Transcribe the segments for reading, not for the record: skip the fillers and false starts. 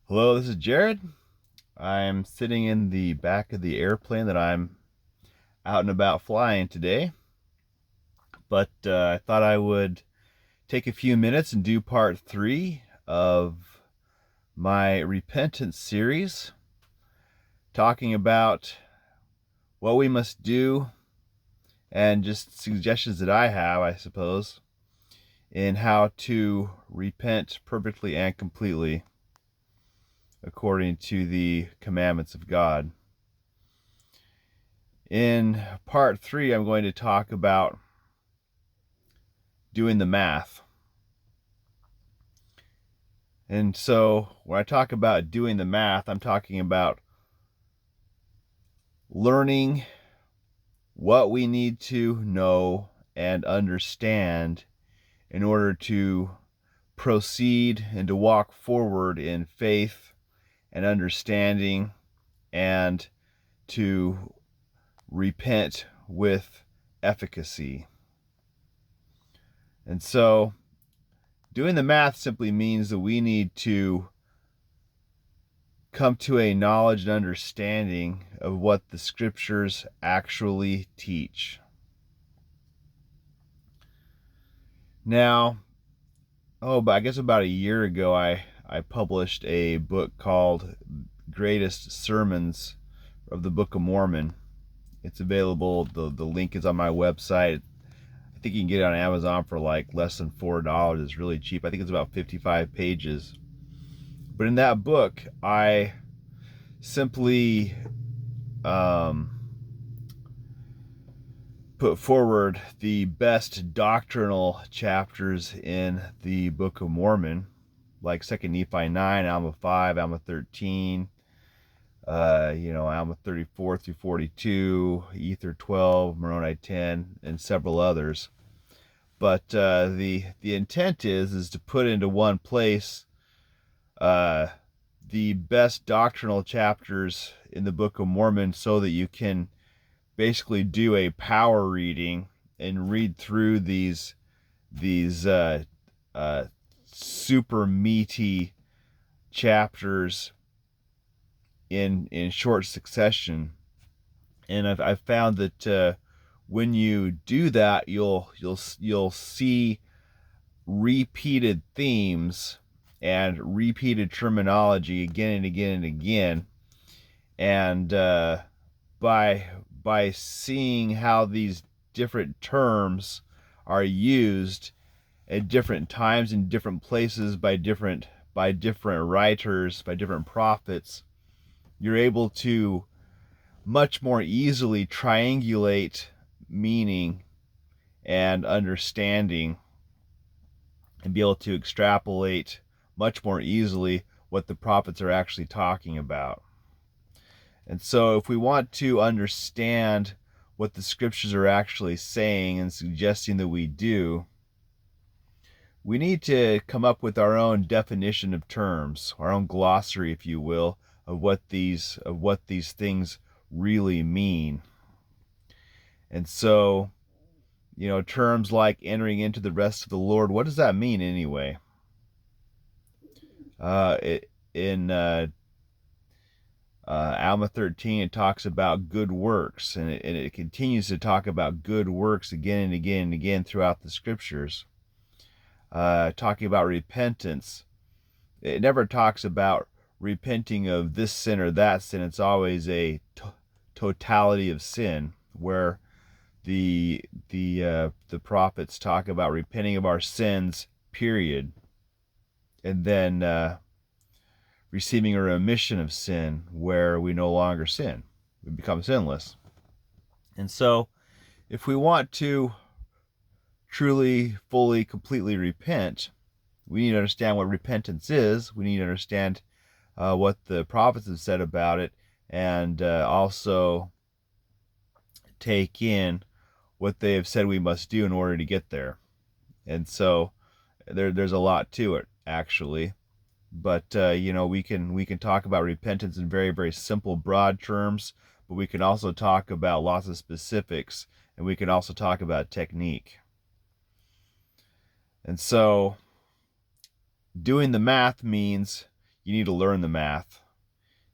Hello, this is Jared. I'm sitting in the back of the airplane that I'm out and about flying today, but I thought I would take a few minutes and do part three of my repentance series, talking about what we must do and just suggestions that I have, I suppose, in how to repent perfectly and completely according to the commandments of God. In part three, I'm going to talk about doing the math. And so when I talk about doing the math, I'm talking about learning what we need to know and understand in order to proceed and to walk forward in faith and understanding and to repent with efficacy. And so doing the math simply means that we need to come to a knowledge and understanding of what the scriptures actually teach. Now, but I guess about a year ago, I published a book called Greatest Sermons of the Book of Mormon. It's available, the link is on my website. I think you can get it on Amazon for like less than $4. It's really cheap. I think it's about 55 pages. But in that book, I simply put forward the best doctrinal chapters in the Book of Mormon, like 2nd Nephi 9, Alma 5, Alma 13, Alma 34 through 42, Ether 12, Moroni 10, and several others. But the intent is to put into one place the best doctrinal chapters in the Book of Mormon so that you can basically do a power reading and read through these super meaty chapters in short succession. And I've found that when you do that, you'll see repeated themes and repeated terminology again and again and again. And by seeing how these different terms are used at different times in different places by different writers, by different prophets, you're able to much more easily triangulate meaning and understanding and be able to extrapolate much more easily what the prophets are actually talking about. And so if we want to understand what the scriptures are actually saying and suggesting that we do, we need to come up with our own definition of terms, our own glossary, if you will, of what these things really mean. And so, terms like entering into the rest of the Lord, what does that mean anyway? In Alma 13, it talks about good works, and it continues to talk about good works again and again and again throughout the scriptures. Talking about repentance, it never talks about repenting of this sin or that sin. It's always a totality of sin, where the prophets talk about repenting of our sins, period, and then receiving a remission of sin, where we no longer sin. We become sinless. And so, if we want to truly, fully, completely repent, we need to understand what repentance is. We need to understand what the prophets have said about it, and also take in what they have said we must do in order to get there. And so there's a lot to it, actually. But we can talk about repentance in very, very simple, broad terms, but we can also talk about lots of specifics, and we can also talk about technique. And so doing the math means you need to learn the math.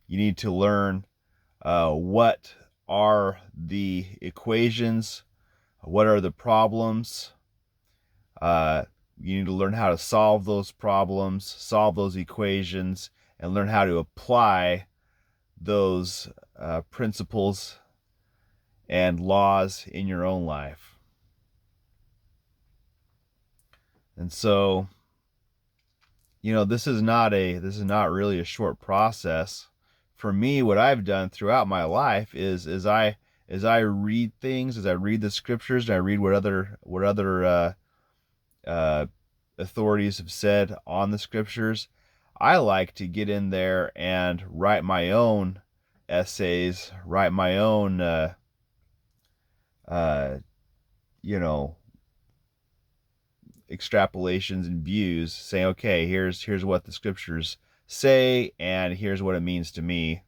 You need to learn what are the equations, what are the problems. You need to learn how to solve those problems, solve those equations, and learn how to apply those principles and laws in your own life. And so, this is not really a short process. For me, what I've done throughout my life is as I read things, as I read the scriptures, and I read what other authorities have said on the scriptures, I like to get in there and write my own essays, write my own extrapolations and views, saying, okay, here's what the scriptures say, and here's what it means to me.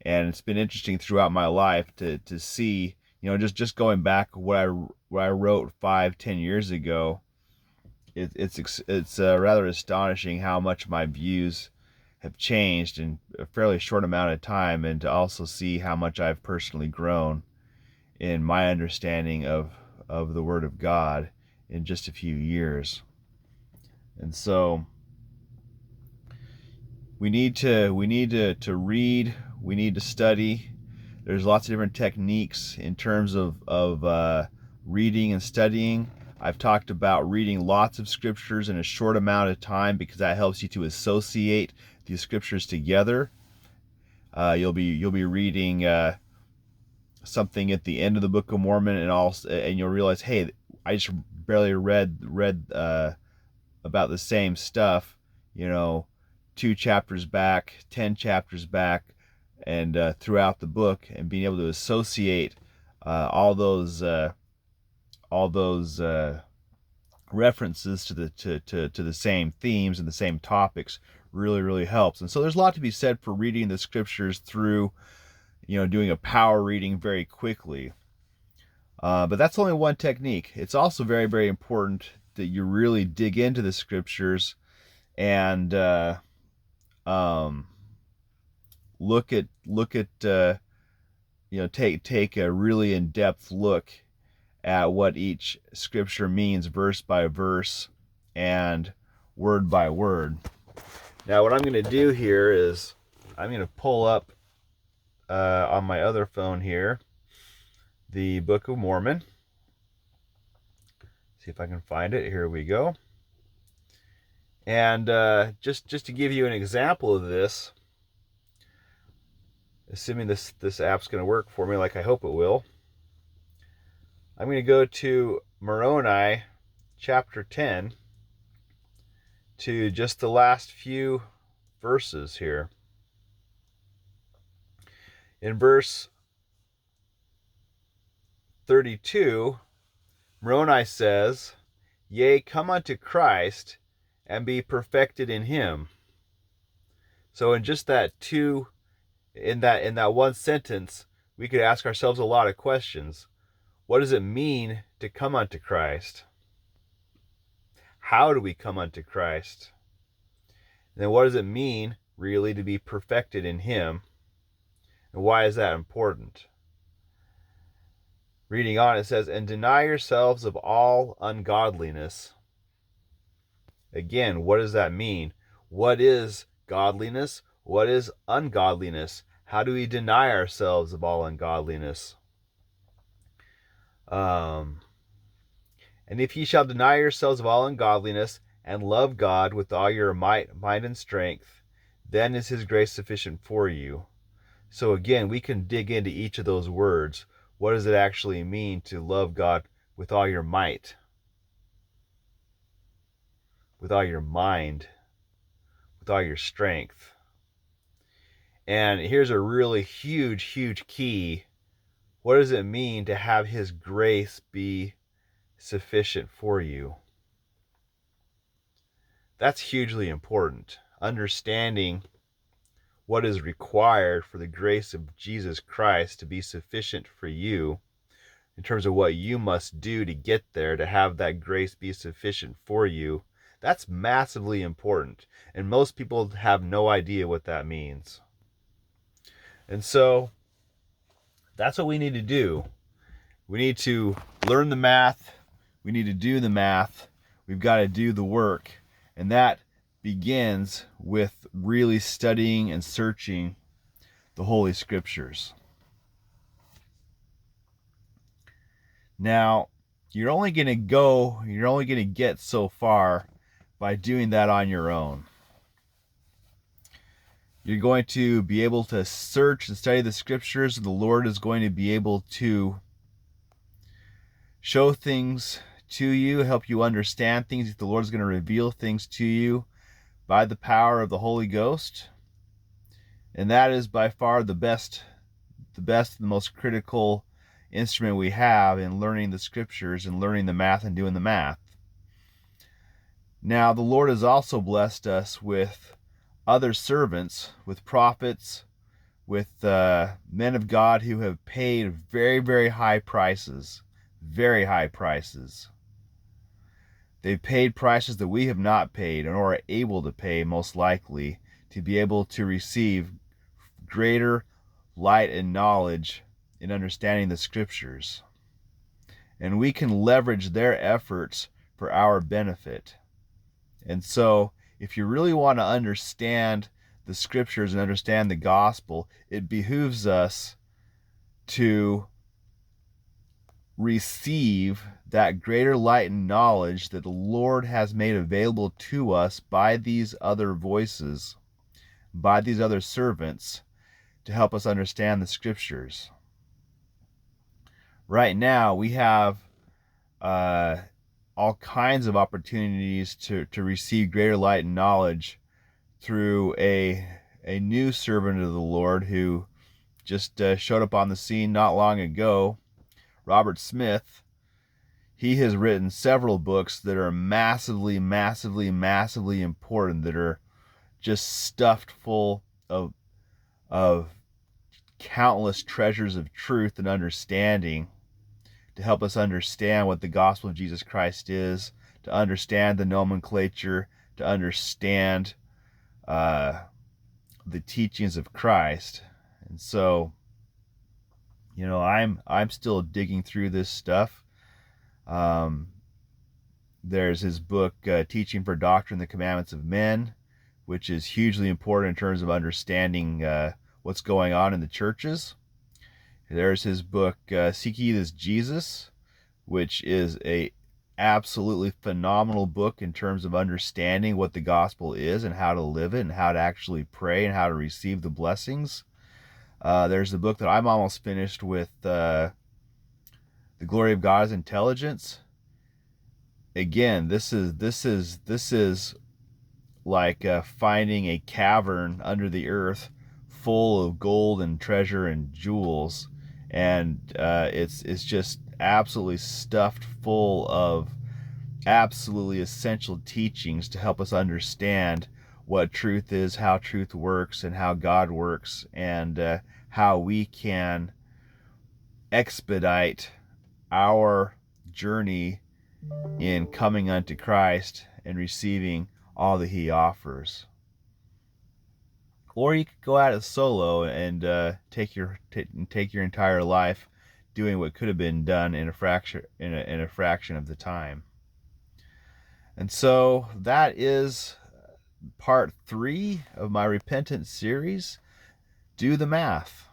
And it's been interesting throughout my life to see, just going back what I wrote 5-10 years ago. It's rather astonishing how much my views have changed in a fairly short amount of time, and to also see how much I've personally grown in my understanding of the Word of God in just a few years. And so we need to read, we need to study. There's lots of different techniques in terms of reading and studying. I've talked about reading lots of scriptures in a short amount of time, because that helps you to associate these scriptures together. You'll be reading something at the end of the Book of Mormon, and you'll realize, hey, I just barely read about the same stuff, 2 chapters back, 10 chapters back, and throughout the book, and being able to associate all those references to the same themes and the same topics really helps. And so there's a lot to be said for reading the scriptures through, doing a power reading very quickly. But that's only one technique. It's also very, very important that you really dig into the scriptures and take a really in-depth look at what each scripture means, verse by verse and word by word. Now, what I'm going to do here is I'm going to pull up on my other phone here the Book of Mormon. See if I can find it. Here we go. And just to give you an example of this, assuming this app's going to work for me like I hope it will, I'm going to go to Moroni chapter 10 to just the last few verses here. In verse 32, Moroni says, "Yea, come unto Christ, and be perfected in him." So in just that one sentence, we could ask ourselves a lot of questions. What does it mean to come unto Christ? How do we come unto Christ? And then what does it mean, really, to be perfected in him? And why is that important? Reading on, it says, "And deny yourselves of all ungodliness." Again, what does that mean? What is godliness? What is ungodliness? How do we deny ourselves of all ungodliness? And if ye shall deny yourselves of all ungodliness, and love God with all your might and strength, then is his grace sufficient for you. So again, we can dig into each of those words. What does it actually mean to love God with all your might, with all your mind, with all your strength? And here's a really huge key. What does it mean to have his grace be sufficient for you? That's hugely important. Understanding what is required for the grace of Jesus Christ to be sufficient for you, in terms of what you must do to get there, to have that grace be sufficient for you. That's massively important. And most people have no idea what that means. And so that's what we need to do. We need to learn the math. We need to do the math. We've got to do the work. And that begins with really studying and searching the Holy Scriptures. Now, you're only going to get so far by doing that on your own. You're going to be able to search and study the Scriptures, and the Lord is going to be able to show things to you, help you understand things. The Lord is going to reveal things to you by the power of the Holy Ghost. And that is by far the best, the most critical instrument we have in learning the Scriptures and learning the math and doing the math. Now, the Lord has also blessed us with other servants, with prophets, with men of God who have paid very, very high prices. Very high prices. They've paid prices that we have not paid or are able to pay, most likely, to be able to receive greater light and knowledge in understanding the Scriptures. And we can leverage their efforts for our benefit. And so, if you really want to understand the Scriptures and understand the gospel, it behooves us to receive that greater light and knowledge that the Lord has made available to us by these other voices, by these other servants, to help us understand the Scriptures. Right now, we have all kinds of opportunities to receive greater light and knowledge through a new servant of the Lord who just showed up on the scene not long ago, Robert Smith. He has written several books that are massively, massively, massively important, that are just stuffed full of countless treasures of truth and understanding to help us understand what the gospel of Jesus Christ is, to understand the nomenclature, to understand the teachings of Christ. And so, I'm still digging through this stuff. There's his book, Teaching for Doctrine, the Commandments of Men, which is hugely important in terms of understanding what's going on in the churches. There's his book, Seek Ye This Jesus, which is a absolutely phenomenal book in terms of understanding what the gospel is and how to live it and how to actually pray and how to receive the blessings. There's the book that I'm almost finished with, The Glory of God's Intelligence. Again, this is like finding a cavern under the earth full of gold and treasure and jewels, and it's just absolutely stuffed full of absolutely essential teachings to help us understand what truth is, how truth works, and how God works, and how we can expedite our journey in coming unto Christ and receiving all that He offers. Or you could go at it solo and take your entire life doing what could have been done in a fraction of the time. And so that is part 3 of my repentance series. Do the math,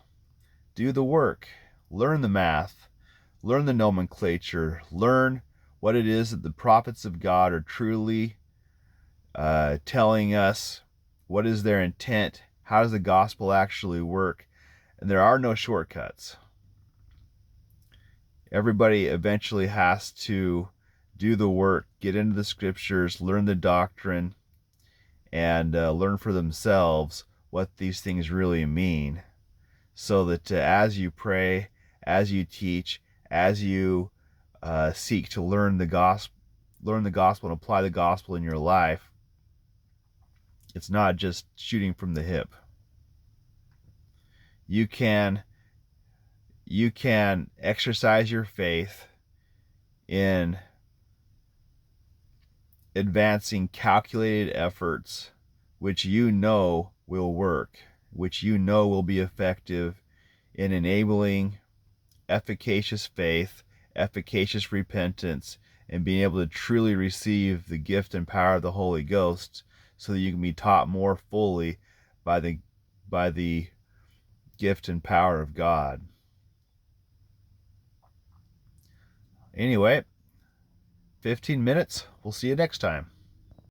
do the work, learn the math, learn the nomenclature, learn what it is that the prophets of God are truly telling us. What is their intent? How does the gospel actually work? And there are no shortcuts. Everybody eventually has to do the work, get into the Scriptures, learn the doctrine, and learn for themselves what these things really mean, so that as you pray, as you teach, as you seek to learn the gospel and apply the gospel in your life, it's not just shooting from the hip. You can exercise your faith in advancing calculated efforts which you know will work, which you know will be effective in enabling efficacious faith, efficacious repentance, and being able to truly receive the gift and power of the Holy Ghost, so that you can be taught more fully by the gift and power of God. Anyway, 15 minutes. We'll see you next time.